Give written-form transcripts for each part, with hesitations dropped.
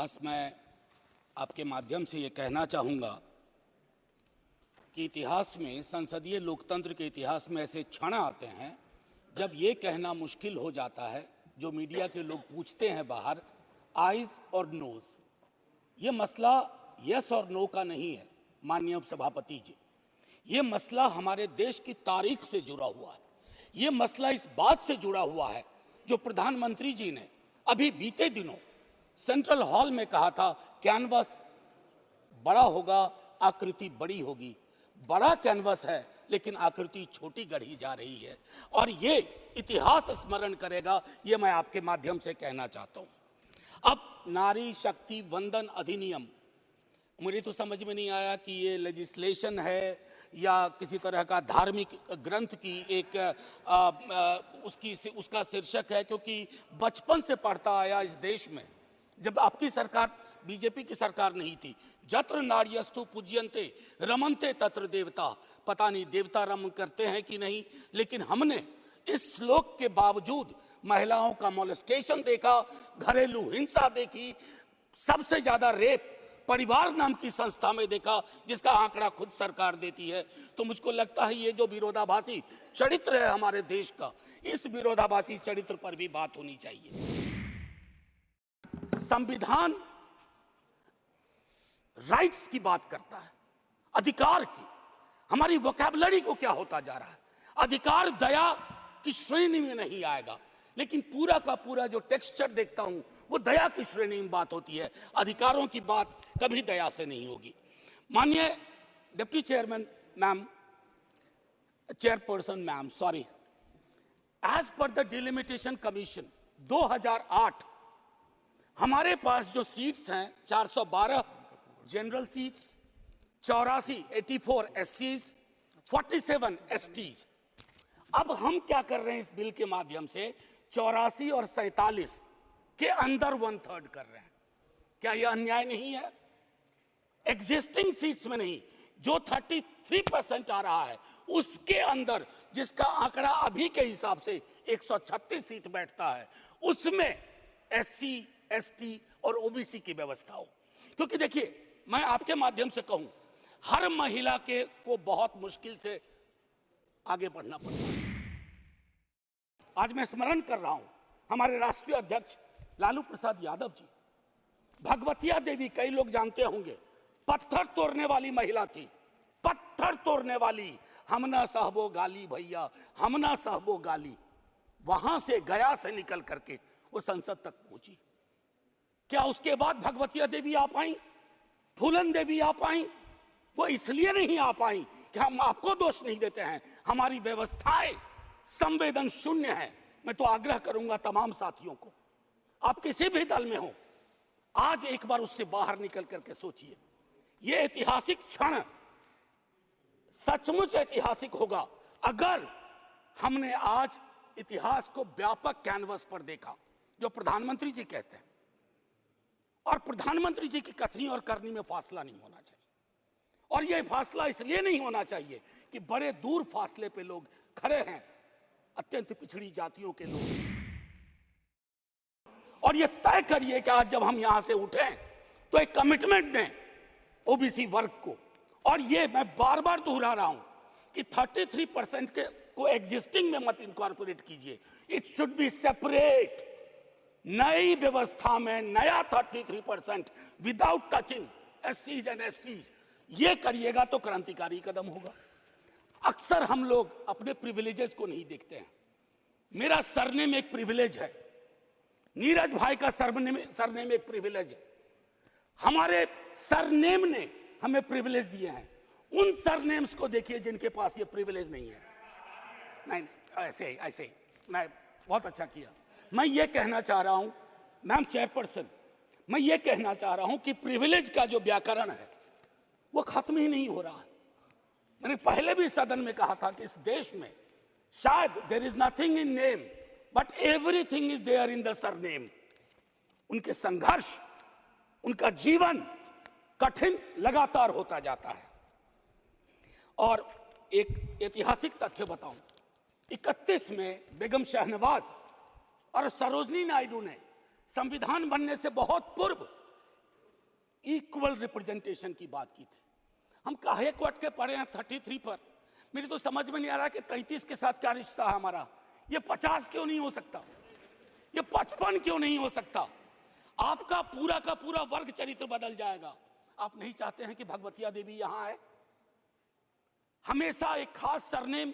बस मैं आपके माध्यम से ये कहना चाहूँगा कि इतिहास में, संसदीय लोकतंत्र के इतिहास में ऐसे क्षण आते हैं जब ये कहना मुश्किल हो जाता है, जो मीडिया के लोग पूछते हैं बाहर, आइज और नोज। ये मसला यस और नो का नहीं है माननीय उपसभापति जी, ये मसला हमारे देश की तारीख से जुड़ा हुआ है। ये मसला इस बात से जुड़ा हुआ है जो प्रधानमंत्री जी ने अभी बीते दिनों सेंट्रल हॉल में कहा था, कैनवस बड़ा होगा, आकृति बड़ी होगी। बड़ा कैनवस है लेकिन आकृति छोटी गढ़ी जा रही है और ये इतिहास स्मरण करेगा, ये मैं आपके माध्यम से कहना चाहता हूं। अब नारी शक्ति वंदन अधिनियम, मुझे तो समझ में नहीं आया कि ये लेजिस्लेशन है या किसी तरह का धार्मिक ग्रंथ की एक उसका शीर्षक है, क्योंकि बचपन से पढ़ता आया इस देश में, जब आपकी सरकार बीजेपी की सरकार नहीं थी, जत्र नार्यस्तु पूज्यन्ते रमन्ते तत्र देवता। पता नहीं देवता रमन करते हैं कि नहीं, लेकिन हमने इस श्लोक के बावजूद महिलाओं का मोलेस्टेशन देखा, घरेलू हिंसा देखी, सबसे ज्यादा रेप परिवार नाम की संस्था में देखा, जिसका आंकड़ा खुद सरकार देती है। तो मुझको लगता है ये जो विरोधाभासी चरित्र है हमारे देश का, इस विरोधाभासी चरित्र पर भी बात होनी चाहिए। संविधान राइट्स की बात करता है, अधिकार की। हमारी वोकैबुलरी को क्या होता जा रहा है? अधिकार दया की श्रेणी में नहीं आएगा, लेकिन पूरा का पूरा जो टेक्सचर देखता हूं वो दया की श्रेणी में बात होती है, अधिकारों की बात कभी दया से नहीं होगी। माननीय deputy chairman ma'am, chairperson ma'am, sorry, as per the delimitation commission 2008 हमारे पास जो सीट्स हैं 412 जनरल सीट्स, 84 एससीज, 47 एसटीज। अब हम क्या कर रहे हैं इस बिल के माध्यम से, 84 और 47 के अंदर 1/3 कर रहे हैं। क्या यह अन्याय नहीं है? एग्जिस्टिंग सीट्स में नहीं, जो 33% आ रहा है उसके अंदर, जिसका आंकड़ा अभी के हिसाब से 136 सीट बैठता है, उसमें एससी, एसटी और ओबीसी की व्यवस्था हो। क्योंकि देखिए, मैं आपके माध्यम से कहूं, हर महिला के को बहुत मुश्किल से आगे बढ़ना पड़ता है। आज मैं स्मरण कर रहा हूं हमारे राष्ट्रीय अध्यक्ष लालू प्रसाद यादव जी, भगवतिया देवी, कई लोग जानते होंगे, पत्थर तोड़ने वाली महिला थी, पत्थर तोड़ने वाली। हम ना सहबो गाली भैया, हम ना सहबो गाली। वहां से, गया से निकल करके वो संसद तक पहुंची। क्या उसके बाद भगवतिया देवी आ पाई, फूलन देवी आ पाई? वो इसलिए नहीं आ पाई कि हम आपको दोष नहीं देते हैं, हमारी व्यवस्थाएं संवेदन शून्य है। मैं तो आग्रह करूंगा तमाम साथियों को, आप किसी भी दल में हो, आज एक बार उससे बाहर निकल करके सोचिए। यह ऐतिहासिक क्षण सचमुच ऐतिहासिक होगा अगर हमने आज इतिहास को व्यापक कैनवस पर देखा, जो प्रधानमंत्री जी कहते हैं। और प्रधानमंत्री जी की कथनी और करनी में फासला नहीं होना चाहिए, और यह फासला इसलिए नहीं होना चाहिए कि बड़े दूर फासले पे लोग खड़े हैं, अत्यंत पिछड़ी जातियों के लोग, और ये तय करिए कि आज जब हम यहां से उठें तो एक कमिटमेंट दें ओबीसी वर्ग को। और ये मैं बार बार दोहरा रहा हूं कि 33% के को एग्जिस्टिंग में मत इनकॉर्पोरेट कीजिए, इट शुड बी सेपरेट। नई व्यवस्था में नया 33% विदाउट टचिंग एससीज एंड एसटीज, ये करिएगा तो क्रांतिकारी कदम होगा। अक्सर हम लोग अपने प्रिविलेजेस को नहीं देखते हैं। मेरा सरनेम एक प्रिविलेज है, नीरज भाई का सरनेम एक प्रिविलेज है। हमारे सरनेम ने हमें प्रिविलेज दिए हैं। उन सरनेम्स को देखिए जिनके पास ये प्रिविलेज नहीं है। नहीं, ऐसे मैं बहुत अच्छा किया। मैं ये कहना चाह रहा हूं मैम चेयरपर्सन, मैं ये कहना चाह रहा हूं कि प्रिविलेज का जो व्याकरण है वो खत्म ही नहीं हो रहा है। मैंने पहले भी सदन में कहा था कि इस देश में शायद there is nothing in name but everything is there in the surname. उनके संघर्ष, उनका जीवन कठिन लगातार होता जाता है। और एक ऐतिहासिक तथ्य बताऊं, 31 में बेगम शहनवाज और सरोजनी नायडू ने संविधान बनने से बहुत पूर्व इक्वल रिप्रेजेंटेशन की बात की थी। हम काहे को अटके पड़े हैं 33 पर? मेरी तो समझ में नहीं आ रहा कि 33 के साथ क्या रिश्ता है हमारा। ये 50 क्यों नहीं हो सकता? ये 55 क्यों नहीं हो सकता? आपका पूरा का पूरा वर्ग चरित्र बदल जाएगा। आप नहीं चाहते हैं कि भगवतिया देवी यहां आए? हमेशा एक खास सरनेम,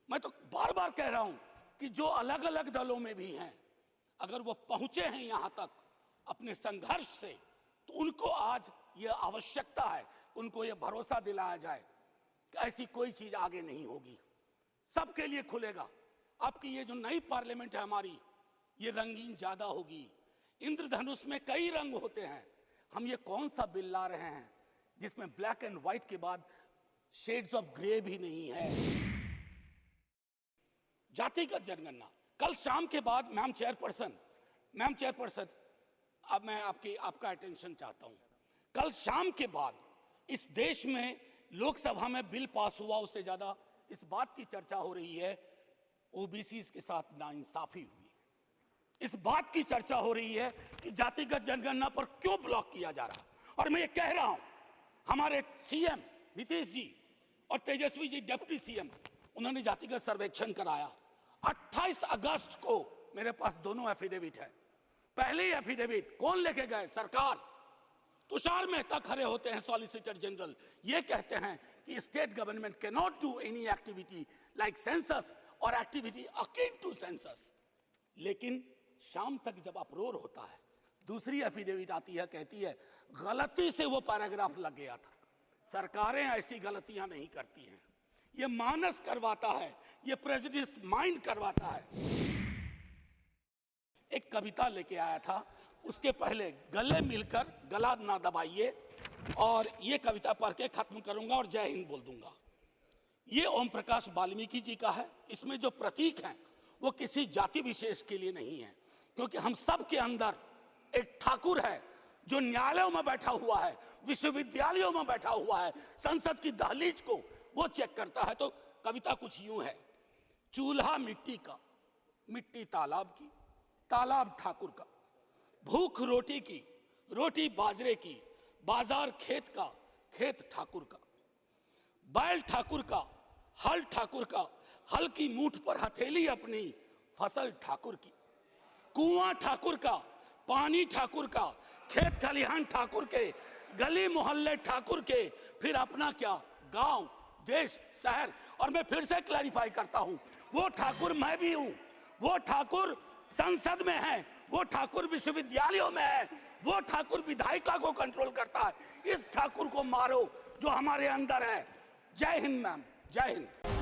मैं तो बार बार कह रहा हूं कि जो अलग अलग दलों में भी हैं, अगर वो पहुंचे हैं यहां तक अपने संघर्ष से, तो उनको आज ये आवश्यकता है, उनको ये भरोसा दिलाया जाए कि ऐसी कोई चीज आगे नहीं होगी, सबके लिए खुलेगा। आपकी ये जो नई पार्लियामेंट है हमारी, ये रंगीन ज्यादा होगी। इंद्रधनुष में कई रंग होते हैं। हम ये कौन सा बिल ला रहे हैं जिसमें ब्लैक एंड व्हाइट के बाद शेड्स ऑफ ग्रे भी नहीं है? जातिगत जनगणना कल शाम के बाद, मैम चेयरपर्सन, अब मैं आपका अटेंशन चाहता हूं। कल शाम के बाद इस देश में लोकसभा में बिल पास हुआ, उससे ज्यादा इस बात की चर्चा हो रही है ओबीसी के साथ नाइंसाफी हुई। इस बात की चर्चा हो रही है कि जातिगत जनगणना पर क्यों ब्लॉक किया जा रहा है। और मैं ये कह रहा हूं, हमारे सीएम नीतीश जी और तेजस्वी जी डिप्टी सीएम, उन्होंने जातिगत सर्वेक्षण कराया। 28 अगस्त को मेरे पास दोनों एफिडेविट है। पहले एफिडेविट कौन लेके गए? सरकार। तुषार मेहता खड़े होते हैं, सॉलिसिटर जनरल, ये कहते हैं कि state government can not do any activity like census और एक्टिविटी अकिन टू सेंसस। लेकिन शाम तक जब अप्रोर होता है, दूसरी एफिडेविट आती है, कहती है गलती से वो पैराग्राफ लग गया था। सरकारें ऐसी गलतियां नहीं करती हैं। ये मानस करवाता है, ये प्रेजुडिस माइंड करवाता है। एक कविता लेके आया था, उसके पहले गले मिलकर गला ना दबाइए, और ये कविता पढ़ के खत्म करूंगा और जय हिंद बोल दूंगा। ये ओम प्रकाश वाल्मीकि जी का है। इसमें जो प्रतीक हैं वो किसी जाति विशेष के लिए नहीं है, क्योंकि हम सब के अंदर एक ठाकुर है जो न्यायालयों में बैठा हुआ है, विश्वविद्यालयों में बैठा हुआ है, संसद की दहलीज को वो चेक करता है। तो कविता कुछ यूं है। चूल्हा मिट्टी का, मिट्टी तालाब की, तालाब ठाकुर का, भूख रोटी की, रोटी बाजरे की, बाजार खेत का, खेत ठाकुर का, बैल ठाकुर का, हल ठाकुर का, हल की मूठ पर हथेली अपनी, फसल ठाकुर की, कुआं ठाकुर का, पानी ठाकुर का, खेत खलिहान ठाकुर के, गली मोहल्ले ठाकुर के, फिर अपना क्या, गांव, देश, शहर। और मैं फिर से क्लैरिफाई करता हूं, वो ठाकुर मैं भी हूं, वो ठाकुर संसद में है, वो ठाकुर विश्वविद्यालयों में है, वो ठाकुर विधायिका को कंट्रोल करता है। इस ठाकुर को मारो जो हमारे अंदर है। जय हिंद मैम, जय हिंद।